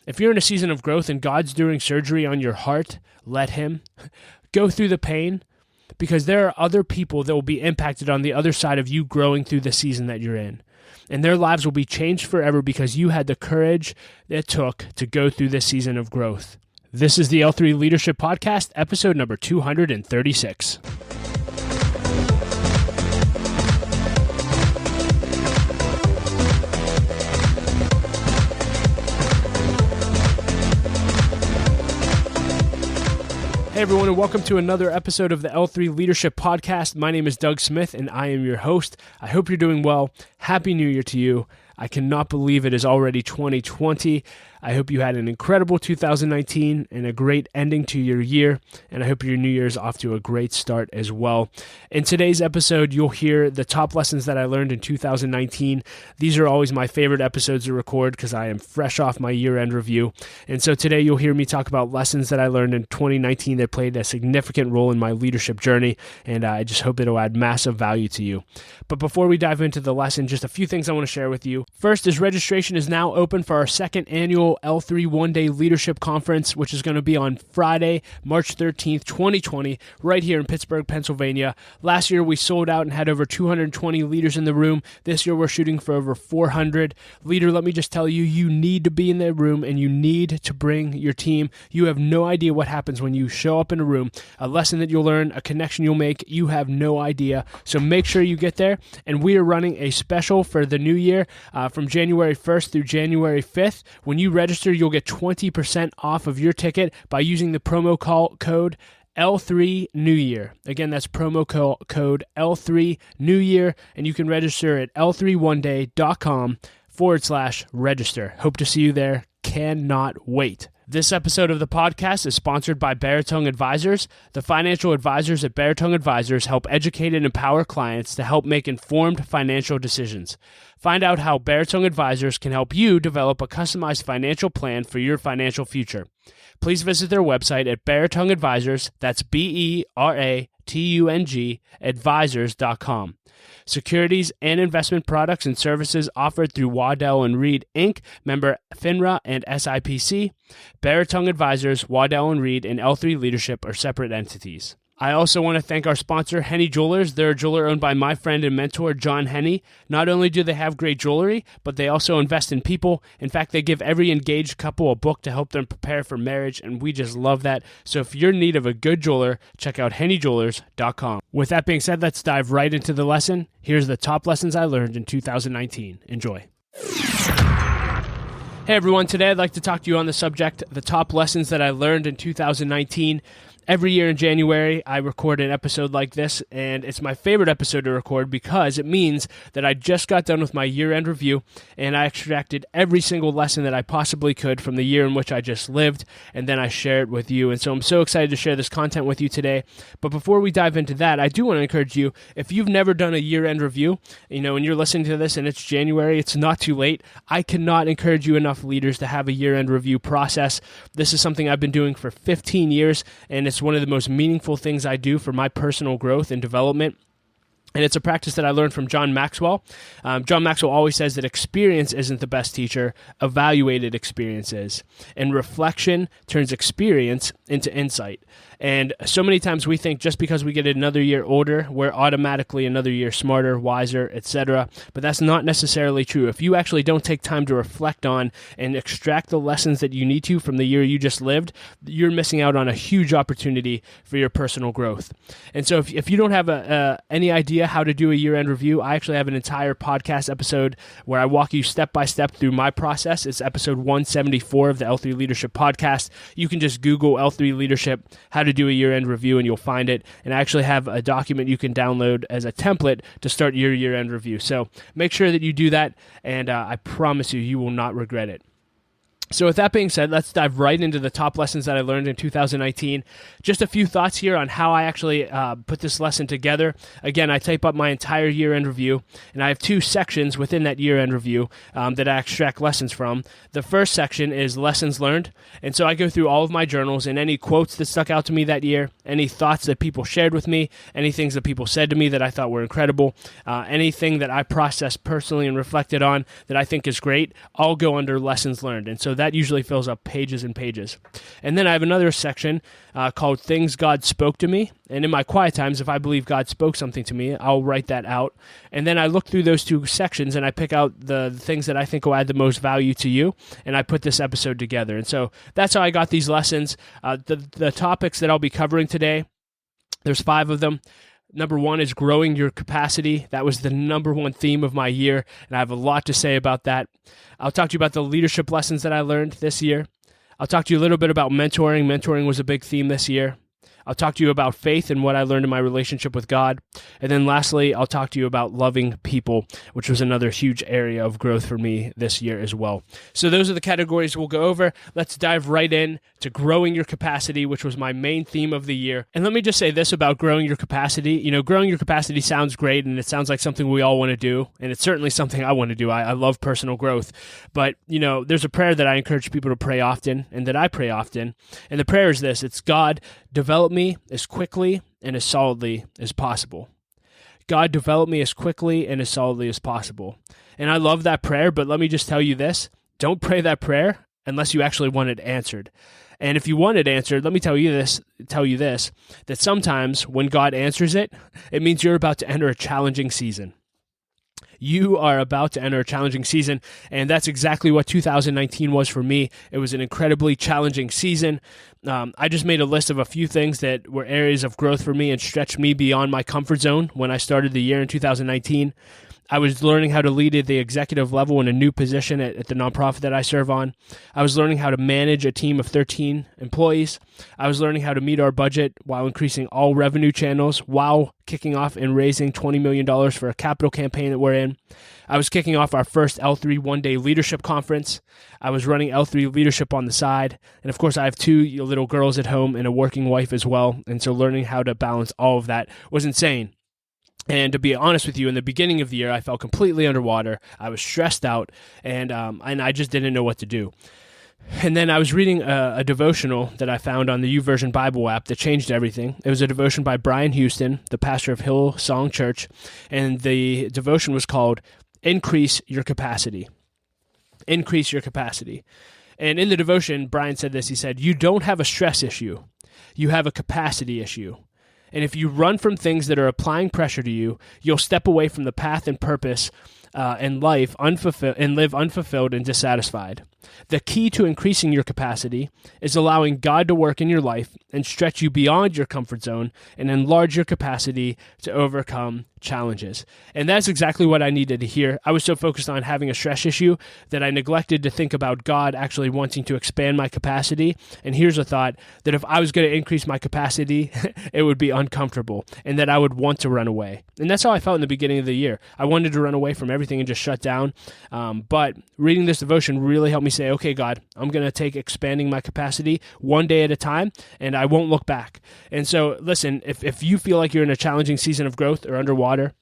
If you're in a season of growth and God's doing surgery on your heart, let Him. Go through the pain, because there are other people that will be impacted on the other side of you growing through the season that you're in. And their lives will be changed forever because you had the courage it took to go through this season of growth. This is the L3 Leadership Podcast, episode number 236. Hey everyone, and welcome to another episode of the L3 Leadership Podcast. My name is Doug Smith, and I am your host. I hope you're doing well. Happy New Year to you. I cannot believe it is already 2020. I hope you had an incredible 2019 and a great ending to your year, and I hope your new year is off to a great start as well. In today's episode, you'll hear the top lessons that I learned in 2019. These are always my favorite episodes to record because I am fresh off my year-end review. And so today you'll hear me talk about lessons that I learned in 2019 that played a significant role in my leadership journey, and I just hope it'll add massive value to you. But before we dive into the lesson, just a few things I want to share with you. First is registration is now open for our second annual L3 One-Day Leadership Conference, which is going to be on Friday, March 13th, 2020, right here in Pittsburgh, Pennsylvania. Last year, we sold out and had over 220 leaders in the room. This year, we're shooting for over 400. Leader, let me just tell you, you need to be in the room and you need to bring your team. You have no idea what happens when you show up in a room, a lesson that you'll learn, a connection you'll make. You have no idea. So make sure you get there. And we are running a special for the new year from January 1st through January 5th. When you register, you'll get 20% off of your ticket by using the promo code L3 New Year. Again, that's promo code L3 New Year, and you can register at l3oneday.com/register. Hope to see you there. Cannot wait. This episode of the podcast is sponsored by Baritone Advisors. The financial advisors at Baritone Advisors help educate and empower clients to help make informed financial decisions. Find out how Baritone Advisors can help you develop a customized financial plan for your financial future. Please visit their website at Baritone Advisors, that's BERATUNG, advisors.com. Securities and investment products and services offered through Waddell & Reed, Inc., member FINRA and SIPC. Baritone Advisors, Waddell & Reed, and L3 Leadership are separate entities. I also want to thank our sponsor, Henny Jewelers. They're a jeweler owned by my friend and mentor, John Henny. Not only do they have great jewelry, but they also invest in people. In fact, they give every engaged couple a book to help them prepare for marriage, and we just love that. So if you're in need of a good jeweler, check out hennyjewelers.com. With that being said, let's dive right into the lesson. Here's the top lessons I learned in 2019. Enjoy. Hey everyone, today I'd like to talk to you on the subject, the top lessons that I learned in 2019. Every year in January, I record an episode like this, and it's my favorite episode to record because it means that I just got done with my year-end review, and I extracted every single lesson that I possibly could from the year in which I just lived, and then I share it with you. And so I'm so excited to share this content with you today. But before we dive into that, I do want to encourage you, if you've never done a year-end review, and you're listening to this and it's January, it's not too late. I cannot encourage you enough, leaders, to have a year-end review process. This is something I've been doing for 15 years, and it's one of the most meaningful things I do for my personal growth and development. And it's a practice that I learned from John Maxwell. John Maxwell always says that experience isn't the best teacher, evaluated experience is. And reflection turns experience into insight. And so many times we think just because we get another year older, we're automatically another year smarter, wiser, etc. But that's not necessarily true. If you actually don't take time to reflect on and extract the lessons that you need to from the year you just lived, you're missing out on a huge opportunity for your personal growth. And so if you don't have any idea how to do a year-end review, I actually have an entire podcast episode where I walk you step by step through my process. It's episode 174 of the L3 Leadership Podcast. You can just Google L3 Leadership, how to do a year-end review, and you'll find it. And I actually have a document you can download as a template to start your year-end review. So make sure that you do that, and I promise you will not regret it. So with that being said, let's dive right into the top lessons that I learned in 2019. Just a few thoughts here on how I actually put this lesson together. Again, I type up my entire year-end review, and I have two sections within that year-end review that I extract lessons from. The first section is lessons learned, and so I go through all of my journals and any quotes that stuck out to me that year, any thoughts that people shared with me, any things that people said to me that I thought were incredible, anything that I processed personally and reflected on that I think is great, all go under lessons learned. And so So that usually fills up pages and pages. And then I have another section called Things God Spoke to Me. And in my quiet times, if I believe God spoke something to me, I'll write that out. And then I look through those two sections and I pick out the things that I think will add the most value to you. And I put this episode together. And so that's how I got these lessons. The topics that I'll be covering today, there's 5 of them. Number 1 is growing your capacity. That was the number 1 theme of my year, and I have a lot to say about that. I'll talk to you about the leadership lessons that I learned this year. I'll talk to you a little bit about mentoring. Mentoring was a big theme this year. I'll talk to you about faith and what I learned in my relationship with God. And then lastly, I'll talk to you about loving people, which was another huge area of growth for me this year as well. So those are the categories we'll go over. Let's dive right in to growing your capacity, which was my main theme of the year. And let me just say this about growing your capacity. You know, growing your capacity sounds great, and it sounds like something we all want to do. And it's certainly something I want to do. I love personal growth. But, you know, there's a prayer that I encourage people to pray often and that I pray often. And the prayer is this. It's, God, develop me as quickly and as solidly as possible. God, develop me as quickly and as solidly as possible. And I love that prayer, but let me just tell you this. Don't pray that prayer unless you actually want it answered. And if you want it answered, let me tell you this, that sometimes when God answers it, it means you're about to enter a challenging season. You are about to enter a challenging season, and that's exactly what 2019 was for me. It was an incredibly challenging season. I just made a list of a few things that were areas of growth for me and stretched me beyond my comfort zone when I started the year in 2019. I was learning how to lead at the executive level in a new position at the nonprofit that I serve on. I was learning how to manage a team of 13 employees. I was learning how to meet our budget while increasing all revenue channels, while kicking off and raising $20 million for a capital campaign that we're in. I was kicking off our first L3 one-day leadership conference. I was running L3 leadership on the side. And of course, I have 2 little girls at home and a working wife as well. And so learning how to balance all of that was insane. And to be honest with you, in the beginning of the year, I felt completely underwater. I was stressed out, and I just didn't know what to do. And then I was reading a devotional that I found on the YouVersion Bible app that changed everything. It was a devotion by Brian Houston, the pastor of Hillsong Church, and the devotion was called Increase Your Capacity. Increase your capacity. And in the devotion, Brian said this. He said, "You don't have a stress issue. You have a capacity issue. And if you run from things that are applying pressure to you, you'll step away from the path and purpose in life and live unfulfilled and dissatisfied. The key to increasing your capacity is allowing God to work in your life and stretch you beyond your comfort zone and enlarge your capacity to overcome challenges." And that's exactly what I needed to hear. I was so focused on having a stress issue that I neglected to think about God actually wanting to expand my capacity. And here's a thought, that if I was going to increase my capacity, it would be uncomfortable and that I would want to run away. And that's how I felt in the beginning of the year. I wanted to run away from everything and just shut down. But reading this devotion really helped me say, okay, God, I'm going to take expanding my capacity one day at a time, and I won't look back. And so, listen, if you feel like you're in a challenging season of growth or underwater,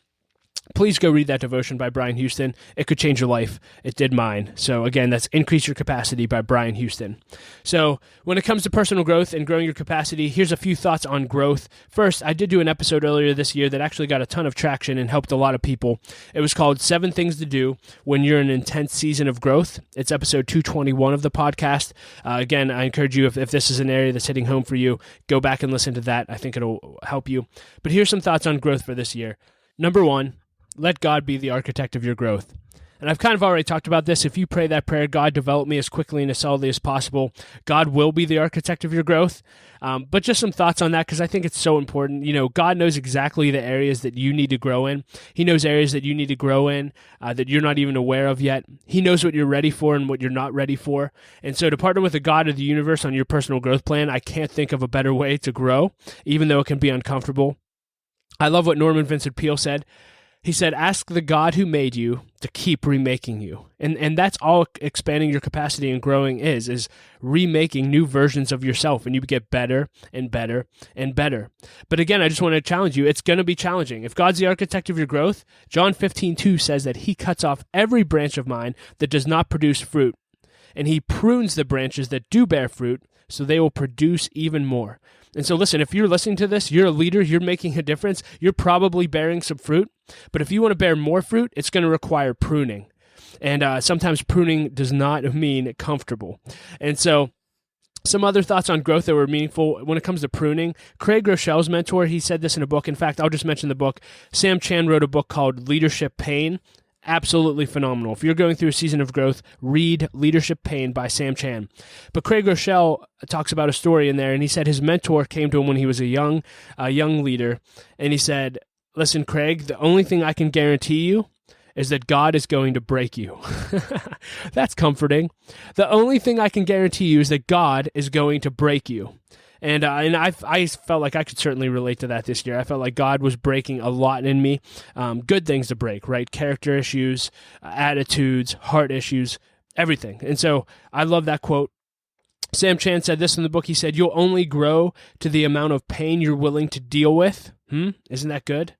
please go read that devotion by Brian Houston. It could change your life. It did mine. So again, that's Increase Your Capacity by Brian Houston. So when it comes to personal growth and growing your capacity, here's a few thoughts on growth. First, I did do an episode earlier this year that actually got a ton of traction and helped a lot of people. It was called 7 Things to Do When You're in an Intense Season of Growth. It's episode 221 of the podcast. Again, I encourage you, if this is an area that's hitting home for you, go back and listen to that. I think it'll help you. But here's some thoughts on growth for this year. Number 1, let God be the architect of your growth. And I've kind of already talked about this. If you pray that prayer, God, develop me as quickly and as solidly as possible, God will be the architect of your growth. But just some thoughts on that, because I think it's so important. You know, God knows exactly the areas that you need to grow in. He knows areas that you need to grow in that you're not even aware of yet. He knows what you're ready for and what you're not ready for. And so to partner with the God of the universe on your personal growth plan, I can't think of a better way to grow, even though it can be uncomfortable. I love what Norman Vincent Peale said. He said, ask the God who made you to keep remaking you. And that's all expanding your capacity and growing is remaking new versions of yourself, and you get better and better and better. But again, I just want to challenge you. It's going to be challenging. If God's the architect of your growth, John 15:2 says that he cuts off every branch of mine that does not produce fruit, and he prunes the branches that do bear fruit so they will produce even more. And so listen, if you're listening to this, you're a leader, you're making a difference, you're probably bearing some fruit. But if you want to bear more fruit, it's going to require pruning. And sometimes pruning does not mean comfortable. And so some other thoughts on growth that were meaningful when it comes to pruning. Craig Groeschel's mentor, he said this in a book. In fact, I'll just mention the book. Sam Chan wrote a book called Leadership Pain. Absolutely phenomenal. If you're going through a season of growth, read Leadership Pain by Sam Chan. But Craig Groeschel talks about a story in there, and he said his mentor came to him when he was a young leader, and he said, "Listen, Craig, the only thing I can guarantee you is that God is going to break you." That's comforting. The only thing I can guarantee you is that God is going to break you. And I felt like I could certainly relate to that this year. I felt like God was breaking a lot in me. Good things to break, right? Character issues, attitudes, heart issues, everything. And so I love that quote. Sam Chan said this in the book. He said, "You'll only grow to the amount of pain you're willing to deal with." Isn't that good?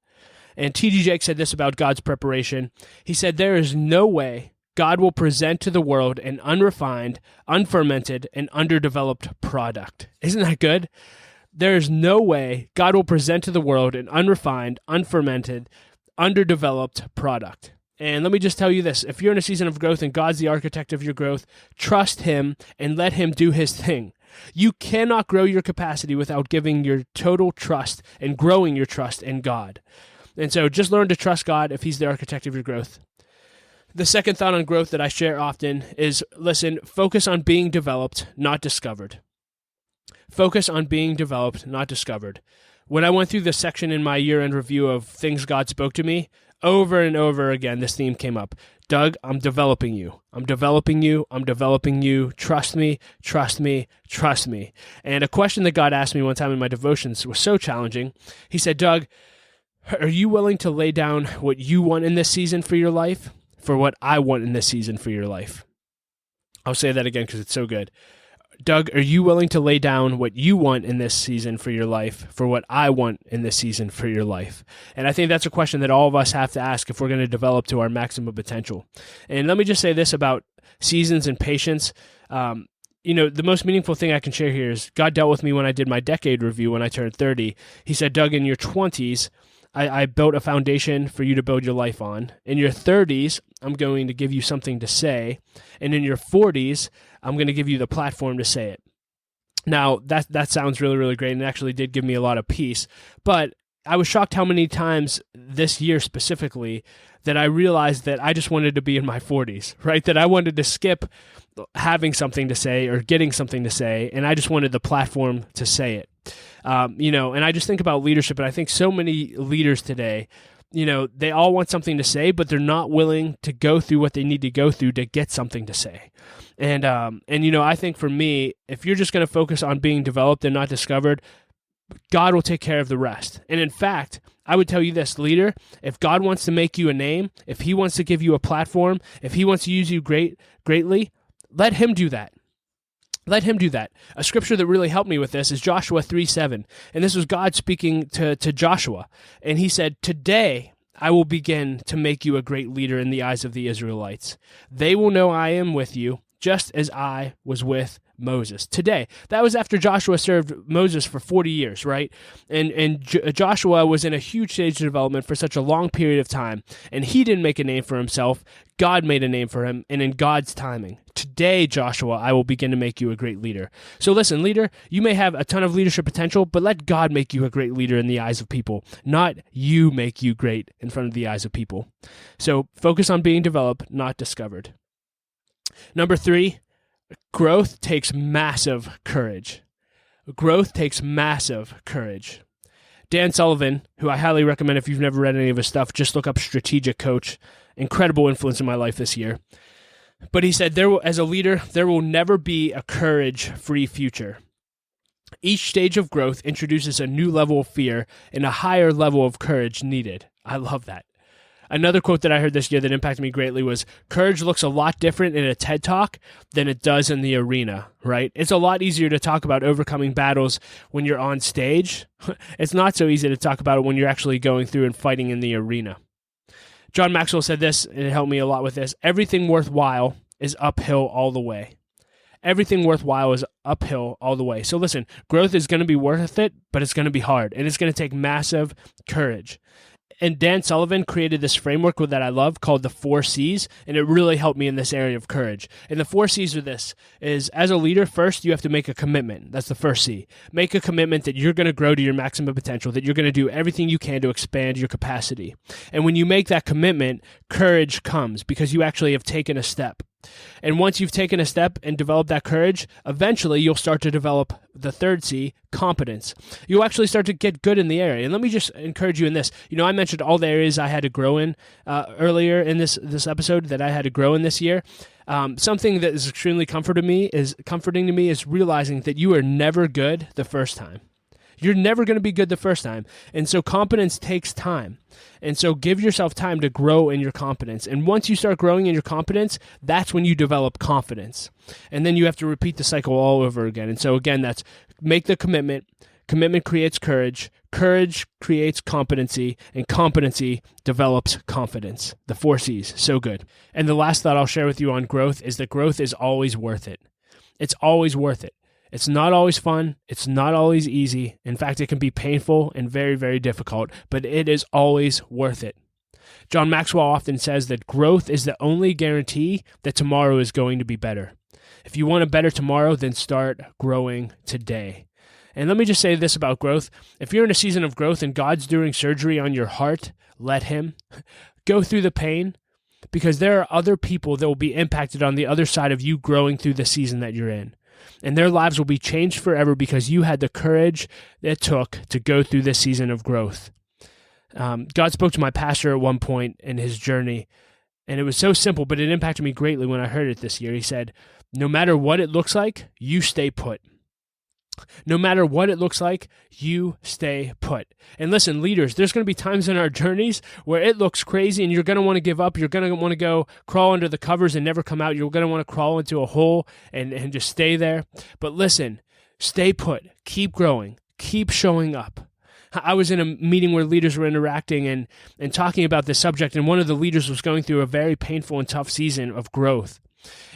And T.D. Jakes said this about God's preparation. He said, "There is no way God will present to the world an unrefined, unfermented, and underdeveloped product." Isn't that good? There is no way God will present to the world an unrefined, unfermented, underdeveloped product. And let me just tell you this. If you're in a season of growth and God's the architect of your growth, trust him and let him do his thing. You cannot grow your capacity without giving your total trust and growing your trust in God. And so just learn to trust God if he's the architect of your growth. The second thought on growth that I share often is, listen, focus on being developed, not discovered. Focus on being developed, not discovered. When I went through this section in my year-end review of things God spoke to me, over and over again, this theme came up. Doug, I'm developing you. I'm developing you. I'm developing you. Trust me, trust me, trust me. And a question that God asked me one time in my devotions was so challenging. He said, Doug, are you willing to lay down what you want in this season for your life for what I want in this season for your life? I'll say that again because it's so good. Doug, are you willing to lay down what you want in this season for your life for what I want in this season for your life? And I think that's a question that all of us have to ask if we're going to develop to our maximum potential. And let me just say this about seasons and patience. The most meaningful thing I can share here is God dealt with me when I did my decade review when I turned 30. He said, Doug, in your 20s, I built a foundation for you to build your life on. In your 30s, I'm going to give you something to say. And in your 40s, I'm going to give you the platform to say it. Now, that sounds really, really great, and it actually did give me a lot of peace. But I was shocked how many times this year specifically that I realized that I just wanted to be in my 40s, right? That I wanted to skip having something to say or getting something to say, and I just wanted the platform to say it. And I just think about leadership, and I think so many leaders today, they all want something to say, but they're not willing to go through what they need to go through to get something to say. And I think for me, if you're just going to focus on being developed and not discovered, God will take care of the rest. And in fact, I would tell you this, leader, if God wants to make you a name, if he wants to give you a platform, if he wants to use you greatly, let him do that. Let him do that. A scripture that really helped me with this is Joshua 3:7. And this was God speaking to Joshua. And he said, today I will begin to make you a great leader in the eyes of the Israelites. They will know I am with you, just as I was with Moses. Today. That was after Joshua served Moses for 40 years, right? And Joshua was in a huge stage of development for such a long period of time. And he didn't make a name for himself. God made a name for him, and in God's timing. Today, Joshua, I will begin to make you a great leader. So listen, leader, you may have a ton of leadership potential, but let God make you a great leader in the eyes of people, not you make you great in front of the eyes of people. So focus on being developed, not discovered. Number 3, growth takes massive courage. Growth takes massive courage. Dan Sullivan, who I highly recommend if you've never read any of his stuff, just look up Strategic Coach. Incredible influence in my life this year. But he said, as a leader, there will never be a courage-free future. Each stage of growth introduces a new level of fear and a higher level of courage needed. I love that. Another quote that I heard this year that impacted me greatly was, courage looks a lot different in a TED Talk than it does in the arena, right? It's a lot easier to talk about overcoming battles when you're on stage. It's not so easy to talk about it when you're actually going through and fighting in the arena. John Maxwell said this, and it helped me a lot with this. Everything worthwhile is uphill all the way. Everything worthwhile is uphill all the way. So listen, growth is going to be worth it, but it's going to be hard, and it's going to take massive courage. And Dan Sullivan created this framework that I love called the 4 C's, and it really helped me in this area of courage. And the 4 C's are this, is as a leader, first, you have to make a commitment. That's the first C. Make a commitment that you're going to grow to your maximum potential, that you're going to do everything you can to expand your capacity. And when you make that commitment, courage comes because you actually have taken a step. And once you've taken a step and developed that courage, eventually you'll start to develop the third C, competence. You'll actually start to get good in the area. And let me just encourage you in this. I mentioned all the areas I had to grow in earlier in this episode that I had to grow in this year. Something that is extremely comforting to me is realizing that you are never good the first time. You're never going to be good the first time. And so competence takes time. And so give yourself time to grow in your competence. And once you start growing in your competence, that's when you develop confidence. And then you have to repeat the cycle all over again. And so again, that's make the commitment. Commitment creates courage. Courage creates competency. And competency develops confidence. The 4 C's. So good. And the last thought I'll share with you on growth is that growth is always worth it. It's always worth it. It's not always fun. It's not always easy. In fact, it can be painful and very, very difficult, but it is always worth it. John Maxwell often says that growth is the only guarantee that tomorrow is going to be better. If you want a better tomorrow, then start growing today. And let me just say this about growth. If you're in a season of growth and God's doing surgery on your heart, let Him. Go through the pain, because there are other people that will be impacted on the other side of you growing through the season that you're in. And their lives will be changed forever because you had the courage it took to go through this season of growth. God spoke to my pastor at one point in his journey, and it was so simple, but it impacted me greatly when I heard it this year. He said, no matter what it looks like, you stay put. No matter what it looks like, you stay put. And listen, leaders, there's going to be times in our journeys where it looks crazy and you're going to want to give up. You're going to want to go crawl under the covers and never come out. You're going to want to crawl into a hole and just stay there. But listen, stay put. Keep growing. Keep showing up. I was in a meeting where leaders were interacting and talking about this subject, and one of the leaders was going through a very painful and tough season of growth.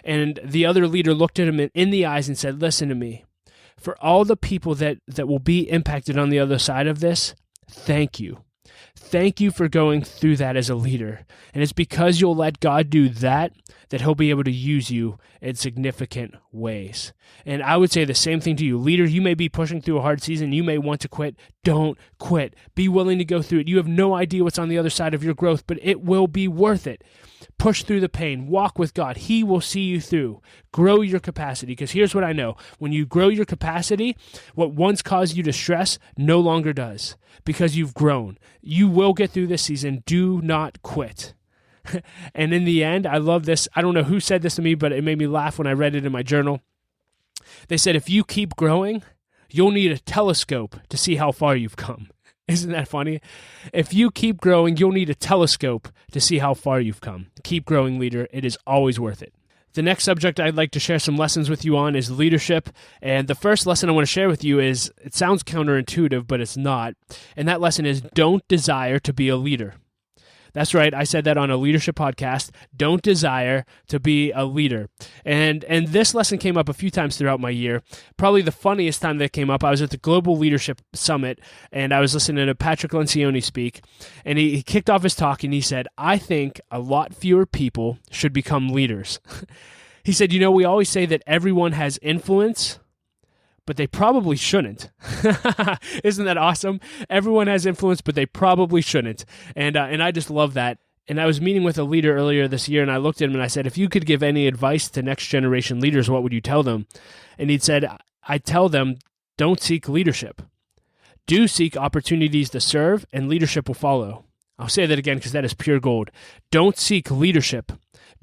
And the other leader looked at him in the eyes and said, listen to me. For all the people that will be impacted on the other side of this, thank you. Thank you for going through that as a leader. And it's because you'll let God do that He'll be able to use you in significant ways. And I would say the same thing to you. Leader, you may be pushing through a hard season. You may want to quit. Don't quit. Be willing to go through it. You have no idea what's on the other side of your growth, but it will be worth it. Push through the pain. Walk with God. He will see you through. Grow your capacity. Because here's what I know. When you grow your capacity, what once caused you to stress no longer does. Because you've grown. You will get through this season. Do not quit. And in the end, I love this. I don't know who said this to me, but it made me laugh when I read it in my journal. They said, if you keep growing, you'll need a telescope to see how far you've come. Isn't that funny? If you keep growing, you'll need a telescope to see how far you've come. Keep growing, leader. It is always worth it. The next subject I'd like to share some lessons with you on is leadership. And the first lesson I want to share with you is, it sounds counterintuitive, but it's not. And that lesson is, don't desire to be a leader. That's right. I said that on a leadership podcast. Don't desire to be a leader. And this lesson came up a few times throughout my year. Probably the funniest time that came up, I was at the Global Leadership Summit, and I was listening to Patrick Lencioni speak. And he kicked off his talk, and he said, I think a lot fewer people should become leaders. He said, we always say that everyone has influence, but they probably shouldn't. Isn't that awesome? Everyone has influence, but they probably shouldn't. And I just love that. And I was meeting with a leader earlier this year, and I looked at him and I said, if you could give any advice to next generation leaders, what would you tell them? And he'd said, I'd tell them, don't seek leadership. Do seek opportunities to serve, and leadership will follow. I'll say that again because that is pure gold. Don't seek leadership.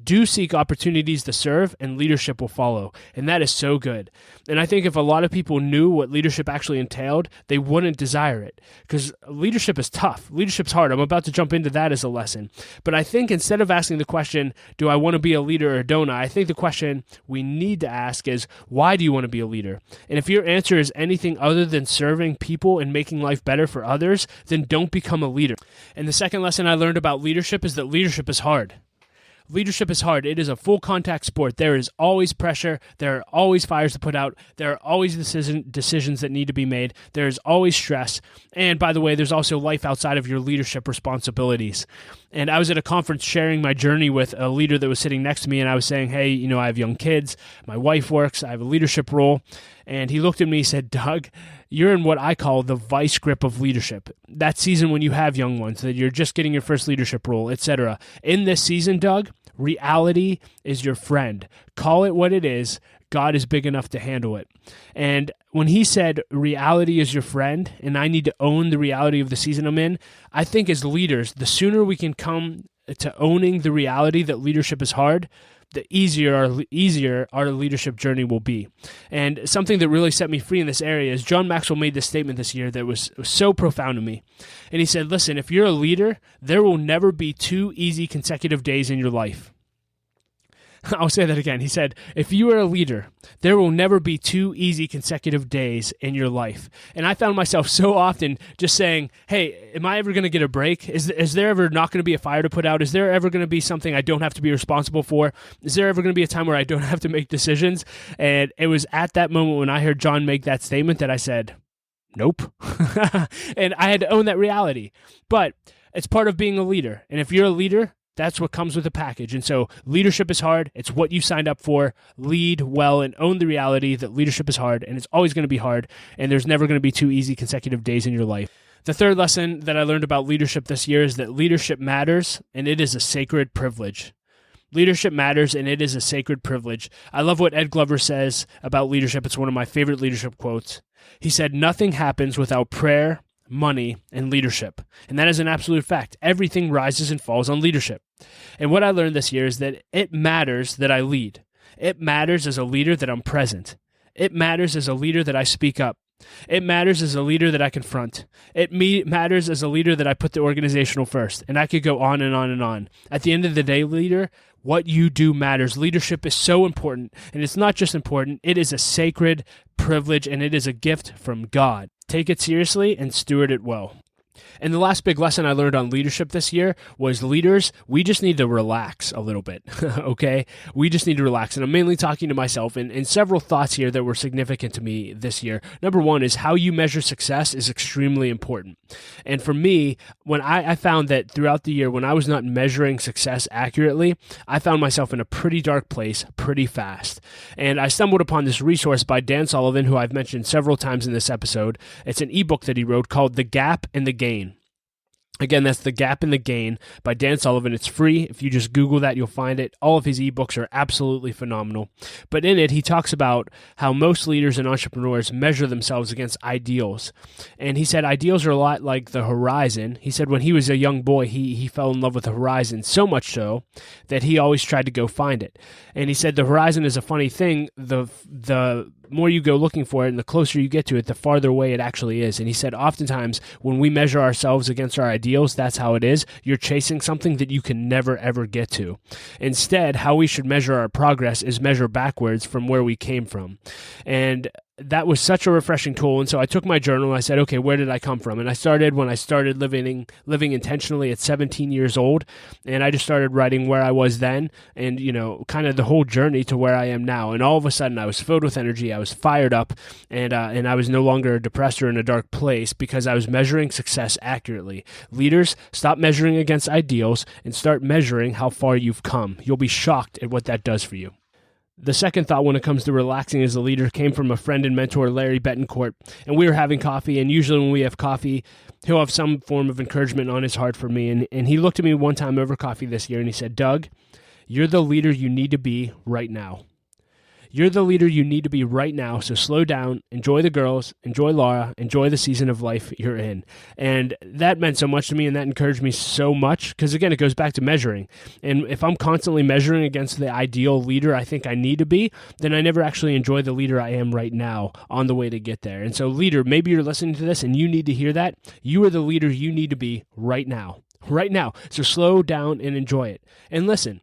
Do seek opportunities to serve, and leadership will follow. And that is so good. And I think if a lot of people knew what leadership actually entailed, they wouldn't desire it. Because leadership is tough. Leadership's hard. I'm about to jump into that as a lesson. But I think instead of asking the question, do I want to be a leader or don't I think the question we need to ask is, why do you want to be a leader? And if your answer is anything other than serving people and making life better for others, then don't become a leader. And the second lesson I learned about leadership is that leadership is hard. Leadership is hard. It is a full contact sport. There is always pressure. There are always fires to put out. There are always decisions that need to be made. There is always stress. And by the way, there's also life outside of your leadership responsibilities. And I was at a conference sharing my journey with a leader that was sitting next to me, and I was saying, hey, I have young kids. My wife works. I have a leadership role. And he looked at me and said, Doug, you're in what I call the vice grip of leadership. That season when you have young ones, that you're just getting your first leadership role, etc. In this season, Doug, reality is your friend. Call it what it is. God is big enough to handle it. And when he said reality is your friend, and I need to own the reality of the season I'm in, I think as leaders, the sooner we can come to owning the reality that leadership is hard, the easier our leadership journey will be. And something that really set me free in this area is John Maxwell made this statement this year that was so profound to me. And he said, listen, if you're a leader, there will never be 2 easy consecutive days in your life. I'll say that again. He said, if you are a leader, there will never be 2 easy consecutive days in your life. And I found myself so often just saying, hey, am I ever going to get a break? Is there ever not going to be a fire to put out? Is there ever going to be something I don't have to be responsible for? Is there ever going to be a time where I don't have to make decisions? And it was at that moment when I heard John make that statement that I said, nope. And I had to own that reality. But it's part of being a leader. And if you're a leader, that's what comes with the package. And so leadership is hard. It's what you signed up for. Lead well and own the reality that leadership is hard, and it's always going to be hard, and there's never going to be 2 easy consecutive days in your life. The third lesson that I learned about leadership this year is that leadership matters, and it is a sacred privilege. Leadership matters, and it is a sacred privilege. I love what Ed Glover says about leadership. It's one of my favorite leadership quotes. He said, nothing happens without prayer, money, and leadership. And that is an absolute fact. Everything rises and falls on leadership. And what I learned this year is that it matters that I lead. It matters as a leader that I'm present. It matters as a leader that I speak up. It matters as a leader that I confront. It matters as a leader that I put the organizational first. And I could go on and on and on. At the end of the day, leader, what you do matters. Leadership is so important. And it's not just important, it is a sacred privilege, and it is a gift from God. Take it seriously and steward it well. And the last big lesson I learned on leadership this year was leaders, we just need to relax a little bit, okay? We just need to relax. And I'm mainly talking to myself, and several thoughts here that were significant to me this year. Number one is how you measure success is extremely important. And for me, when I found that throughout the year, when I was not measuring success accurately, I found myself in a pretty dark place pretty fast. And I stumbled upon this resource by Dan Sullivan, who I've mentioned several times in this episode. It's an ebook that he wrote called The Gap and the Gain. Again, that's The Gap and the Gain by Dan Sullivan. It's free. If you just Google that, you'll find it. All of his ebooks are absolutely phenomenal. But in it, he talks about how most leaders and entrepreneurs measure themselves against ideals. And he said ideals are a lot like the horizon. He said when he was a young boy, he fell in love with the horizon, so much so that he always tried to go find it. And he said the horizon is a funny thing. The more you go looking for it and the closer you get to it, the farther away it actually is. And he said oftentimes when we measure ourselves against our ideals, that's how it is. You're chasing something that you can never, ever get to. Instead, how we should measure our progress is measure backwards from where we came from. And that was such a refreshing tool. And so I took my journal and I said, okay, where did I come from? And I started when I started living intentionally at 17 years old. And I just started writing where I was then and, kind of the whole journey to where I am now. And all of a sudden I was filled with energy. I was fired up and I was no longer depressed or in a dark place because I was measuring success accurately. Leaders, stop measuring against ideals and start measuring how far you've come. You'll be shocked at what that does for you. The second thought when it comes to relaxing as a leader came from a friend and mentor, Larry Betancourt, and we were having coffee, and usually when we have coffee, he'll have some form of encouragement on his heart for me, and he looked at me one time over coffee this year, and he said, Doug, you're the leader you need to be right now. You're the leader you need to be right now, so slow down, enjoy the girls, enjoy Laura, enjoy the season of life you're in. And that meant so much to me, and that encouraged me so much, because again, it goes back to measuring. And if I'm constantly measuring against the ideal leader I think I need to be, then I never actually enjoy the leader I am right now on the way to get there. And so leader, maybe you're listening to this and you need to hear that. You are the leader you need to be right now. Right now. So slow down and enjoy it. And listen,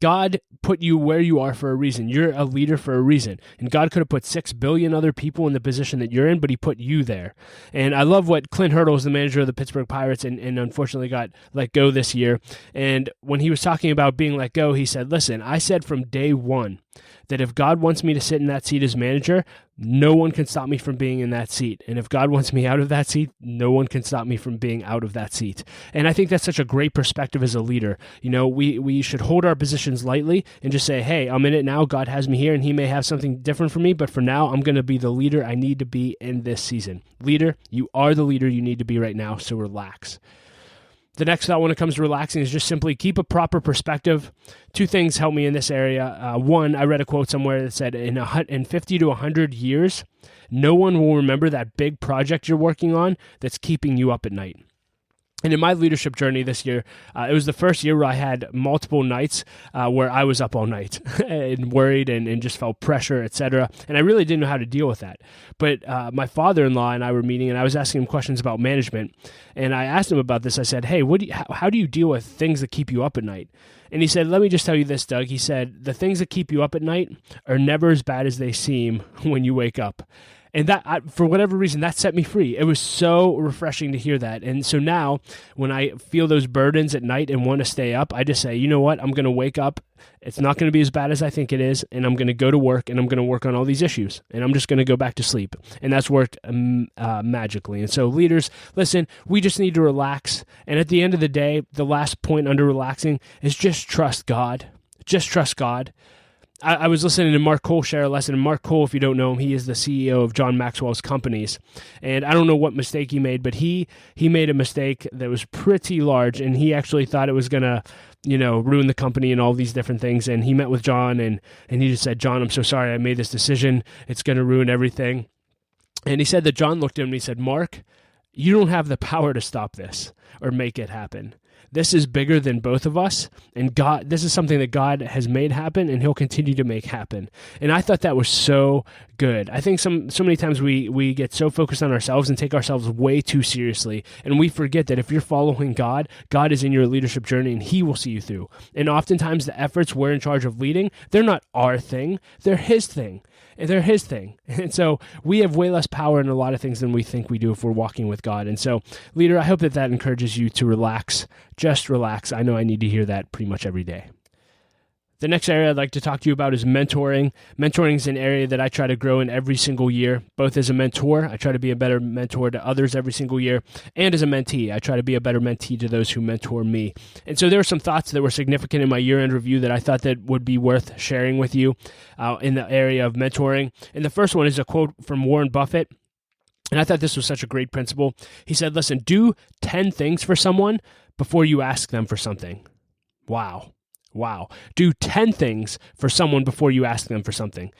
God put you where you are for a reason. You're a leader for a reason. And God could have put 6 billion other people in the position that you're in, but he put you there. And I love what Clint Hurdle is the manager of the Pittsburgh Pirates and unfortunately got let go this year. And when he was talking about being let go, he said, listen, I said from day one that if God wants me to sit in that seat as manager, no one can stop me from being in that seat. And if God wants me out of that seat, no one can stop me from being out of that seat. And I think that's such a great perspective as a leader. You know, we should hold our positions lightly and just say, hey, I'm in it now. God has me here and he may have something different for me, but for now, I'm going to be the leader I need to be in this season. Leader, you are the leader you need to be right now, so relax. The next thought when it comes to relaxing is just simply keep a proper perspective. 2 things help me in this area. One, I read a quote somewhere that said, in 50 to 100 years, no one will remember that big project you're working on that's keeping you up at night. And in my leadership journey this year, it was the first year where I had multiple nights where I was up all night and worried and just felt pressure, etc. And I really didn't know how to deal with that. But my father-in-law and I were meeting, and I was asking him questions about management. And I asked him about this. I said, hey, how do you deal with things that keep you up at night? And he said, let me just tell you this, Doug. He said, the things that keep you up at night are never as bad as they seem when you wake up. And that, for whatever reason, that set me free. It was so refreshing to hear that. And so now, when I feel those burdens at night and want to stay up, I just say, you know what? I'm going to wake up. It's not going to be as bad as I think it is. And I'm going to go to work and I'm going to work on all these issues. And I'm just going to go back to sleep. And that's worked magically. And so leaders, listen, we just need to relax. And at the end of the day, the last point under relaxing is just trust God. Just trust God. I was listening to Mark Cole share a lesson. And Mark Cole, if you don't know him, he is the CEO of John Maxwell's companies. And I don't know what mistake he made, but he made a mistake that was pretty large, and he actually thought it was going to, ruin the company and all these different things. And he met with John, and he just said, John, I'm so sorry I made this decision. It's going to ruin everything. And he said that John looked at him and he said, Mark, you don't have the power to stop this or make it happen. This is bigger than both of us, and God, this is something that God has made happen, and he'll continue to make happen. And I thought that was so good. I think so many times we get so focused on ourselves and take ourselves way too seriously, and we forget that if you're following God, God is in your leadership journey, and he will see you through. And oftentimes the efforts we're in charge of leading, they're not our thing, they're his thing. They're his thing. And so we have way less power in a lot of things than we think we do if we're walking with God. And so, leader, I hope that encourages you to relax. Just relax. I know I need to hear that pretty much every day. The next area I'd like to talk to you about is mentoring. Mentoring is an area that I try to grow in every single year, both as a mentor. I try to be a better mentor to others every single year, and as a mentee. I try to be a better mentee to those who mentor me. And so there are some thoughts that were significant in my year-end review that I thought that would be worth sharing with you in the area of mentoring. And the first one is a quote from Warren Buffett. And I thought this was such a great principle. He said, listen, do 10 things for someone before you ask them for something. Wow. Do 10 things for someone before you ask them for something.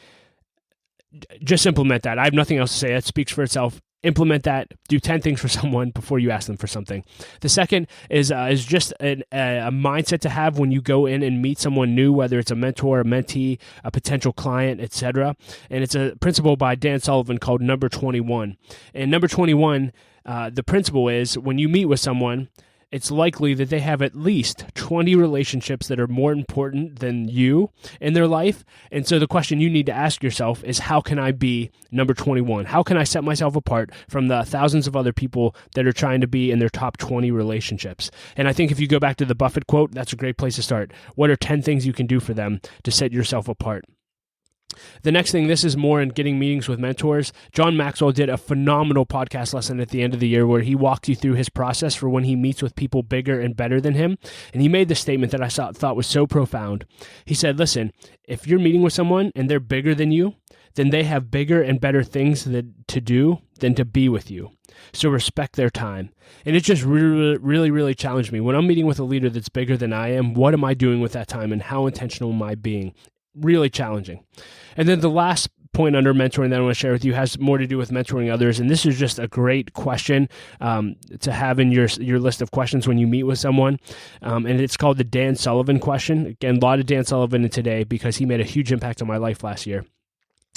Just implement that. I have nothing else to say. That speaks for itself. Implement that. Do 10 things for someone before you ask them for something. The second is just a mindset to have when you go in and meet someone new, whether it's a mentor, a mentee, a potential client, etc. And it's a principle by Dan Sullivan called Number 21. And Number 21, the principle is when you meet with someone, it's likely that they have at least 20 relationships that are more important than you in their life. And so the question you need to ask yourself is, how can I be number 21? How can I set myself apart from the thousands of other people that are trying to be in their top 20 relationships? And I think if you go back to the Buffett quote, that's a great place to start. What are 10 things you can do for them to set yourself apart? The next thing, this is more in getting meetings with mentors. John Maxwell did a phenomenal podcast lesson at the end of the year where he walked you through his process for when he meets with people bigger and better than him. And he made the statement that I thought was so profound. He said, listen, if you're meeting with someone and they're bigger than you, then they have bigger and better things to do than to be with you. So respect their time. And it just really challenged me. When I'm meeting with a leader that's bigger than I am, what am I doing with that time and how intentional am I being? Really challenging. And then the last point under mentoring that I want to share with you has more to do with mentoring others. And this is just a great question to have in your list of questions when you meet with someone. And it's called the Dan Sullivan question. Again, a lot of Dan Sullivan in today because he made a huge impact on my life last year.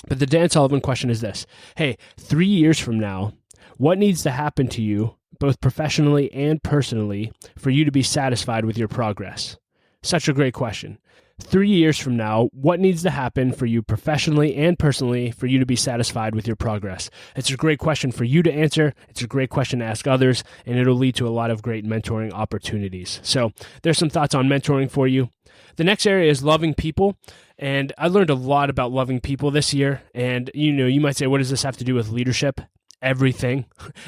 But the Dan Sullivan question is this. Hey, 3 years from now, what needs to happen to you, both professionally and personally, for you to be satisfied with your progress? Such a great question. 3 years from now, what needs to happen for you professionally and personally for you to be satisfied with your progress? It's a great question for you to answer. It's a great question to ask others, and it'll lead to a lot of great mentoring opportunities. So there's some thoughts on mentoring for you. The next area is loving people. And I learned a lot about loving people this year. And, you might say, what does this have to do with leadership? Everything,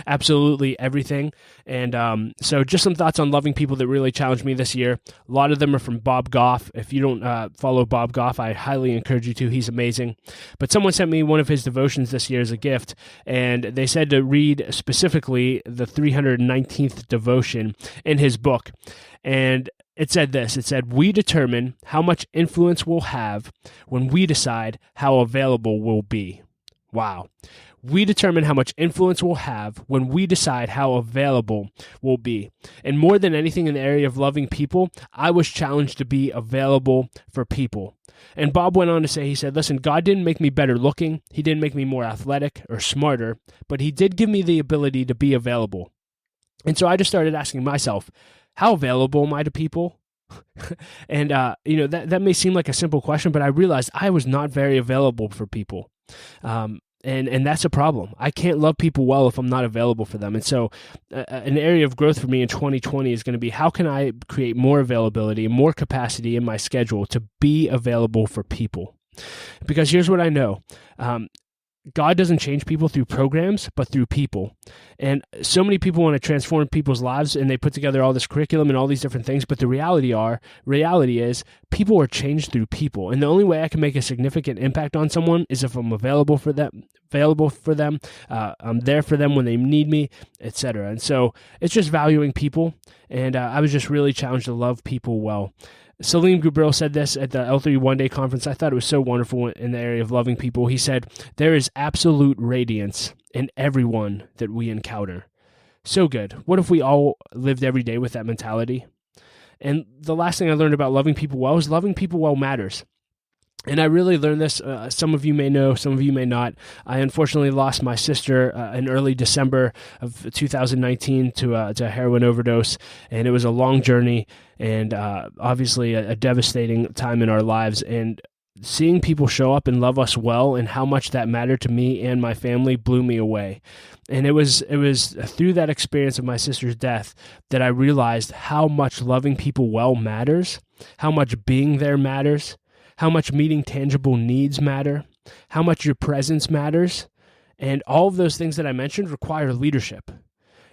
absolutely everything. And so just some thoughts on loving people that really challenged me this year. A lot of them are from Bob Goff. If you don't follow Bob Goff, I highly encourage you to. He's amazing. But someone sent me one of his devotions this year as a gift, and they said to read specifically the 319th devotion in his book. And it said this, it said, "We determine how much influence we'll have when we decide how available we'll be." Wow. We determine how much influence we'll have when we decide how available we'll be. And more than anything in the area of loving people, I was challenged to be available for people. And Bob went on to say, he said, listen, God didn't make me better looking. He didn't make me more athletic or smarter, but he did give me the ability to be available. And so I just started asking myself, how available am I to people? And, that may seem like a simple question, but I realized I was not very available for people. And that's a problem. I can't love people well if I'm not available for them. And so an area of growth for me in 2020 is going to be, how can I create more availability and more capacity in my schedule to be available for people? Because here's what I know. God doesn't change people through programs, but through people. And so many people want to transform people's lives, and they put together all this curriculum and all these different things. But the reality is people are changed through people. And the only way I can make a significant impact on someone is if I'm available for them, I'm there for them when they need me, etc. And so it's just valuing people. And I was just really challenged to love people well. Salim Gubril said this at the L3 One Day Conference. I thought it was so wonderful in the area of loving people. He said, there is absolute radiance in everyone that we encounter. So good. What if we all lived every day with that mentality? And the last thing I learned about loving people well is loving people well matters. And I really learned this. Some of you may know, some of you may not. I unfortunately lost my sister in early December of 2019 to a heroin overdose, and it was a long journey and obviously a devastating time in our lives. And seeing people show up and love us well and how much that mattered to me and my family blew me away. And it was through that experience of my sister's death that I realized how much loving people well matters, how much being there matters, how much meeting tangible needs matter, how much your presence matters, and all of those things that I mentioned require leadership.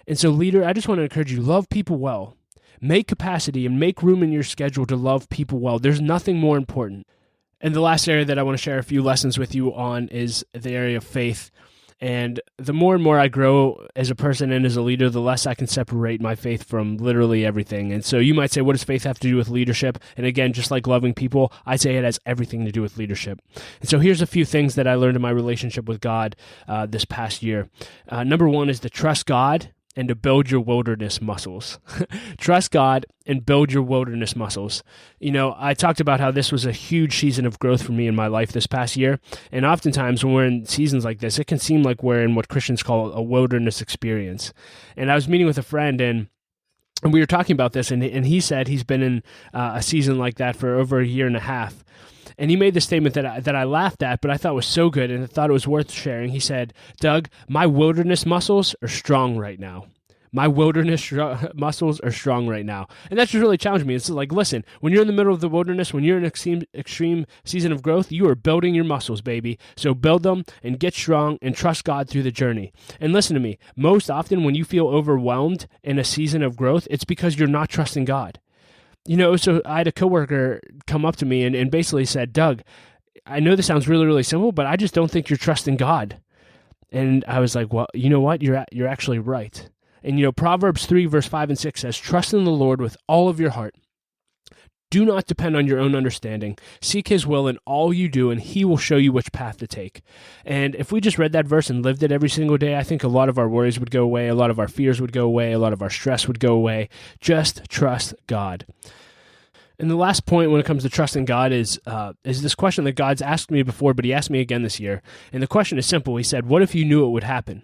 And so, leader, I just want to encourage you, love people well. Make capacity and make room in your schedule to love people well. There's nothing more important. And the last area that I want to share a few lessons with you on is the area of faith. And the more and more I grow as a person and as a leader, the less I can separate my faith from literally everything. And so you might say, what does faith have to do with leadership? And again, just like loving people, I say it has everything to do with leadership. And so here's a few things that I learned in my relationship with God this past year. Number one is to trust God and to build your wilderness muscles. Trust God and build your wilderness muscles. I talked about how this was a huge season of growth for me in my life this past year. And oftentimes when we're in seasons like this, it can seem like we're in what Christians call a wilderness experience. And I was meeting with a friend and we were talking about this, and he said he's been in a season like that for over a year and a half. And he made the statement that I laughed at, but I thought was so good and I thought it was worth sharing. He said, Doug, my wilderness muscles are strong right now. My wilderness muscles are strong right now. And that just really challenged me. It's like, listen, when you're in the middle of the wilderness, when you're in an extreme season of growth, you are building your muscles, baby. So build them and get strong and trust God through the journey. And listen to me, most often when you feel overwhelmed in a season of growth, it's because you're not trusting God. So I had a coworker come up to me and basically said, Doug, I know this sounds really, really simple, but I just don't think you're trusting God. And I was like, well, you know what? You're actually right. And Proverbs 3 verse 5 and 6 says, trust in the Lord with all of your heart. Do not depend on your own understanding. Seek his will in all you do, and he will show you which path to take. And if we just read that verse and lived it every single day, I think a lot of our worries would go away, a lot of our fears would go away, a lot of our stress would go away. Just trust God. And the last point when it comes to trusting God is this question that God's asked me before, but he asked me again this year. And the question is simple. He said, what if you knew it would happen?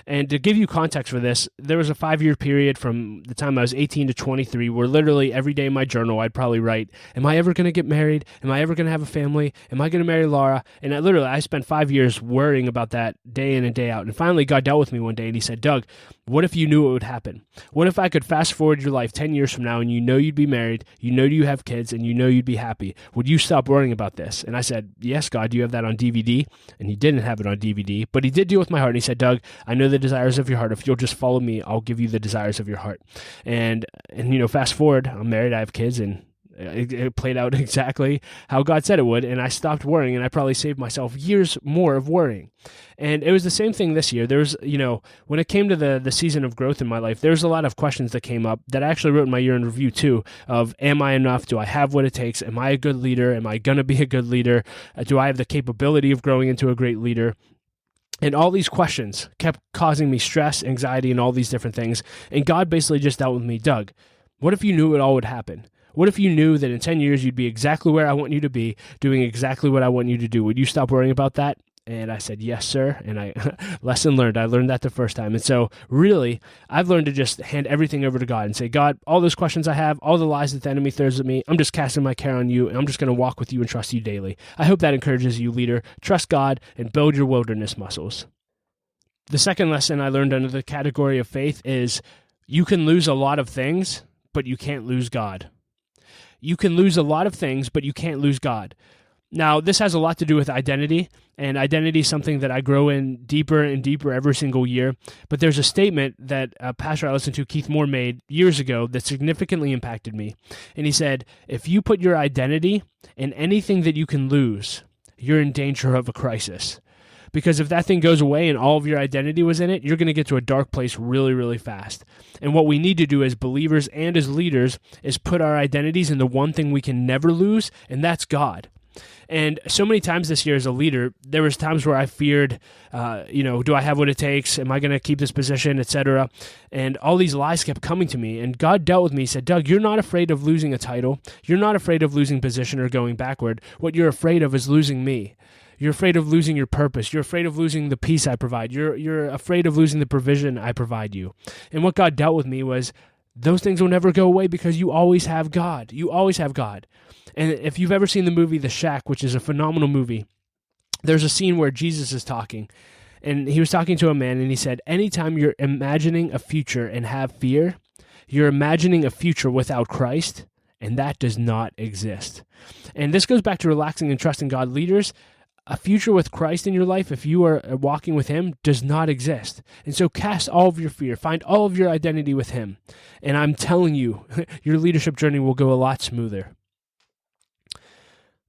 And to give you context for this, there was a 5-year period from the time I was 18 to 23 where literally every day in my journal I'd probably write, am I ever going to get married? Am I ever going to have a family? Am I going to marry Laura? And I spent 5 years worrying about that day in and day out. And finally God dealt with me one day and he said, Doug, what if you knew it would happen? What if I could fast forward your life 10 years from now and you know you'd be married, you know you have kids, and you know you'd be happy? Would you stop worrying about this? And I said, yes, God, do you have that on DVD? And he didn't have it on DVD, but he did deal with my heart. And he said, Doug, I know the desires of your heart. If you'll just follow me, I'll give you the desires of your heart. And fast forward, I'm married, I have kids, and it played out exactly how God said it would, and I stopped worrying, and I probably saved myself years more of worrying. And it was the same thing this year. There was, when it came to the season of growth in my life, there's a lot of questions that came up that I actually wrote in my year in review too, of am I enough? Do I have what it takes? Am I a good leader? Am I going to be a good leader? Do I have the capability of growing into a great leader? And all these questions kept causing me stress, anxiety, and all these different things. And God basically just dealt with me, Doug, what if you knew it all would happen? What if you knew that in 10 years you'd be exactly where I want you to be, doing exactly what I want you to do? Would you stop worrying about that? And I said, yes, sir. And lesson learned. I learned that the first time. And so really, I've learned to just hand everything over to God and say, God, all those questions I have, all the lies that the enemy throws at me, I'm just casting my care on you, and I'm just going to walk with you and trust you daily. I hope that encourages you, leader. Trust God and build your wilderness muscles. The second lesson I learned under the category of faith is you can lose a lot of things, but you can't lose God. You can lose a lot of things, but you can't lose God. Now, this has a lot to do with identity, and identity is something that I grow in deeper and deeper every single year. But there's a statement that a pastor I listened to, Keith Moore, made years ago that significantly impacted me. And he said, if you put your identity in anything that you can lose, you're in danger of a crisis. Because if that thing goes away and all of your identity was in it, you're going to get to a dark place really, really fast. And what we need to do as believers and as leaders is put our identities in the one thing we can never lose, and that's God. And so many times this year as a leader, there was times where I feared, do I have what it takes? Am I going to keep this position, etc.? And all these lies kept coming to me. And God dealt with me. He said, Doug, you're not afraid of losing a title. You're not afraid of losing position or going backward. What you're afraid of is losing me. You're afraid of losing your purpose. You're afraid of losing the peace I provide. You're afraid of losing the provision I provide you. And what God dealt with me was those things will never go away because you always have God. You always have God. And if you've ever seen the movie The Shack, which is a phenomenal movie, there's a scene where Jesus is talking. And he was talking to a man, and he said, anytime you're imagining a future and have fear, you're imagining a future without Christ, and that does not exist. And this goes back to relaxing and trusting God. Leaders, a future with Christ in your life, if you are walking with him, does not exist. And so cast all of your fear, find all of your identity with him. And I'm telling you, your leadership journey will go a lot smoother.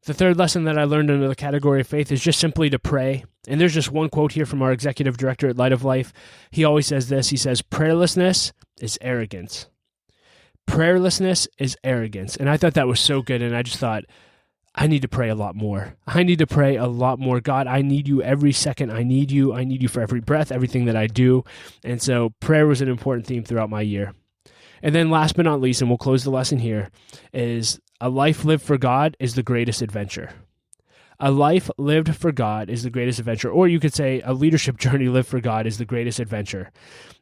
The third lesson that I learned under the category of faith is just simply to pray. And there's just one quote here from our executive director at Light of Life. He always says this. He says, prayerlessness is arrogance. Prayerlessness is arrogance. And I thought that was so good. And I just thought, I need to pray a lot more. I need to pray a lot more. God, I need you every second. I need you. I need you for every breath, everything that I do. And so prayer was an important theme throughout my year. And then last but not least, and we'll close the lesson here, is a life lived for God is the greatest adventure. A life lived for God is the greatest adventure. Or you could say a leadership journey lived for God is the greatest adventure.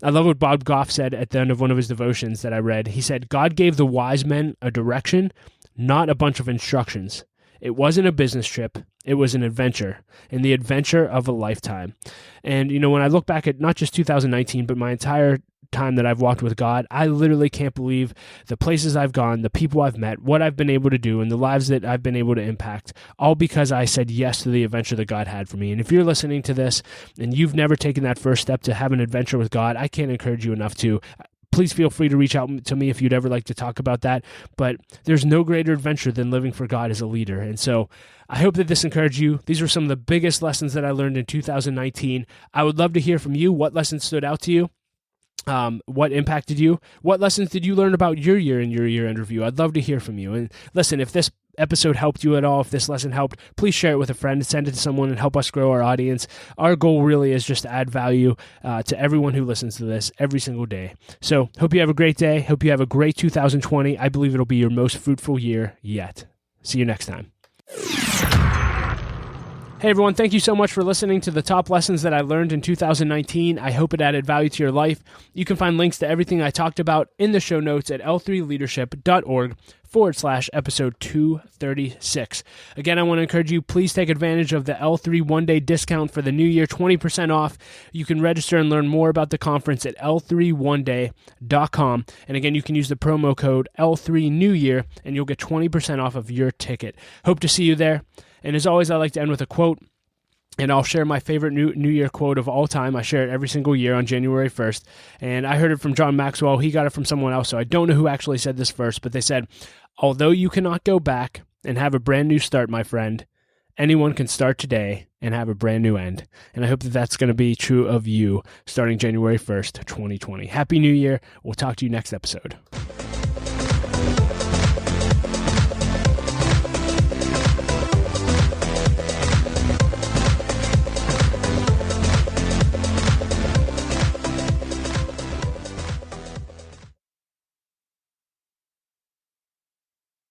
I love what Bob Goff said at the end of one of his devotions that I read. He said, God gave the wise men a direction, not a bunch of instructions. It wasn't a business trip. It was an adventure, and the adventure of a lifetime. And, when I look back at not just 2019, but my entire time that I've walked with God, I literally can't believe the places I've gone, the people I've met, what I've been able to do, and the lives that I've been able to impact, all because I said yes to the adventure that God had for me. And if you're listening to this and you've never taken that first step to have an adventure with God, I can't encourage you enough to. Please feel free to reach out to me if you'd ever like to talk about that. But there's no greater adventure than living for God as a leader. And so I hope that this encouraged you. These were some of the biggest lessons that I learned in 2019. I would love to hear from you. What lessons stood out to you? What impacted you? What lessons did you learn about your year in your year-end review? I'd love to hear from you. And listen, if this episode helped you at all, if this lesson helped, please share it with a friend, send it to someone, and help us grow our audience. Our goal really is just to add value to everyone who listens to this every single day. So hope you have a great day. Hope you have a great 2020. I believe it'll be your most fruitful year yet. See you next time. Hey everyone, thank you so much for listening to the top lessons that I learned in 2019. I hope it added value to your life. You can find links to everything I talked about in the show notes at l3leadership.org/episode 236. Again, I want to encourage you, please take advantage of the L3 one-day discount for the new year, 20% off. You can register and learn more about the conference at l3oneday.com. And again, you can use the promo code L3NewYear and you'll get 20% off of your ticket. Hope to see you there. And as always, I like to end with a quote, and I'll share my favorite New Year quote of all time. I share it every single year on January 1st, and I heard it from John Maxwell. He got it from someone else, so I don't know who actually said this first, but they said, although you cannot go back and have a brand new start, my friend, anyone can start today and have a brand new end. And I hope that that's going to be true of you starting January 1st, 2020. Happy New Year. We'll talk to you next episode.